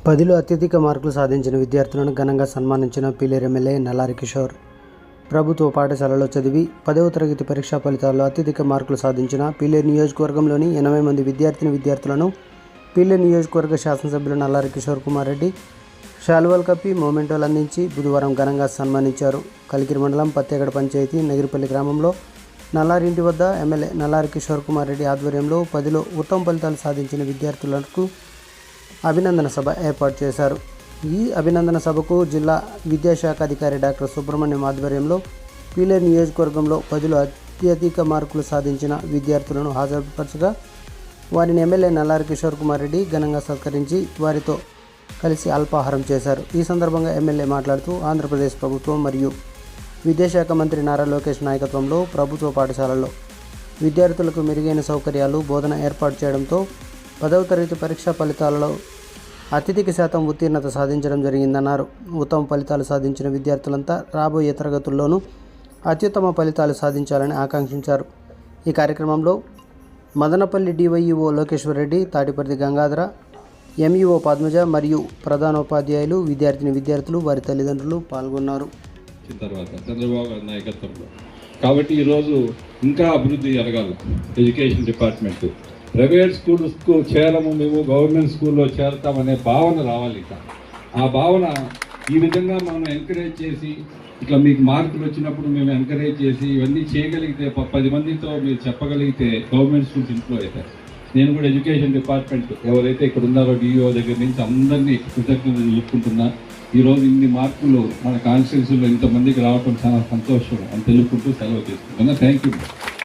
10లో అత్యధిక మార్కులు సాధించిన విద్యార్థులను ఘనంగా సన్మానించిన పీలేరు ఎమ్మెల్యే నల్లారి కిషోర్. ప్రభుత్వ పాఠశాలలో చదివి 10వ తరగతి పరీక్షా ఫలితాల్లో అత్యధిక మార్కులు సాధించిన పీలేరు నియోజకవర్గంలోని 80 మంది విద్యార్థులను పీలేరు నియోజకవర్గ శాసనసభ్యులు నల్లారి కిషోర్ కుమార్ రెడ్డి శాలువాలు కప్పి మొమెంటోలు అందించి బుధవారం ఘనంగా సన్మానించారు. కలికిరి మండలం పత్తేగడ పంచాయతీ నగిరిపల్లి గ్రామంలో నల్లారి ఇంటి వద్ద ఎమ్మెల్యే నల్లారి కిషోర్ కుమార్ రెడ్డి ఆధ్వర్యంలో 10లో ఉత్తమ ఫలితాలు సాధించిన విద్యార్థులకు అభినందన సభ ఏర్పాటు చేశారు. ఈ అభినందన సభకు జిల్లా విద్యాశాఖ అధికారి డాక్టర్ సుబ్రహ్మణ్యం ఆధ్వర్యంలో పీలేరు నియోజకవర్గంలో 10లో అత్యధిక మార్కులు సాధించిన విద్యార్థులను హాజరుపరచగా వారిని ఎమ్మెల్యే నల్లారి కిషోర్ కుమార్ రెడ్డి ఘనంగా సత్కరించి వారితో కలిసి అల్పాహారం చేశారు. ఈ సందర్భంగా ఎమ్మెల్యే మాట్లాడుతూ ఆంధ్రప్రదేశ్ ప్రభుత్వం మరియు విద్యాశాఖ మంత్రి నారా లోకేష్ నాయకత్వంలో ప్రభుత్వ పాఠశాలల్లో విద్యార్థులకు మెరుగైన సౌకర్యాలు బోధన ఏర్పాటు చేయడంతో 10వ తరగతి పరీక్షా ఫలితాలలో అత్యధిక శాతం ఉత్తీర్ణత సాధించడం జరిగిందన్నారు. ఉత్తమ ఫలితాలు సాధించిన విద్యార్థులంతా రాబోయే తరగతుల్లోనూ అత్యుత్తమ ఫలితాలు సాధించాలని ఆకాంక్షించారు. ఈ కార్యక్రమంలో మదనపల్లి డివైఈఓ లోకేశ్వర్ రెడ్డి, తాటిపర్తి గంగాధర, ఎంఈఓ పద్మజ మరియు ప్రధానోపాధ్యాయులు, విద్యార్థులు, వారి తల్లిదండ్రులు పాల్గొన్నారు. తర్వాత చంద్రబాబు గారి నాయకత్వంలో కాబట్టి ఈరోజు ఇంకా అభివృద్ధి జరగాలి. ఎడ్యుకేషన్ డిపార్ట్మెంట్ ప్రైవేట్ స్కూల్స్కు చేరము, మేము గవర్నమెంట్ స్కూల్లో చేరతామనే భావన రావాలి. ఇక ఆ భావన ఈ విధంగా మనం ఎంకరేజ్ చేసి ఇట్లా మీకు మార్కులు వచ్చినప్పుడు మేము ఎంకరేజ్ చేసి ఇవన్నీ చేయగలిగితే 10 మందితో మీరు చెప్పగలిగితే గవర్నమెంట్ స్కూల్స్ ఇంట్లో అవుతాయి. నేను కూడా ఎడ్యుకేషన్ డిపార్ట్మెంట్ ఎవరైతే ఇక్కడ ఉన్నారో డిఈఓ దగ్గర నుంచి అందరినీ కృతజ్ఞతలు చెప్పుకుంటున్నా. ఈరోజు ఇన్ని మార్కులు మన కాన్స్టిట్యున్సీలో ఇంతమందికి రావడం చాలా సంతోషం అని తెలుపుకుంటూ సెలవు చేసుకుంటున్నా. Thank you.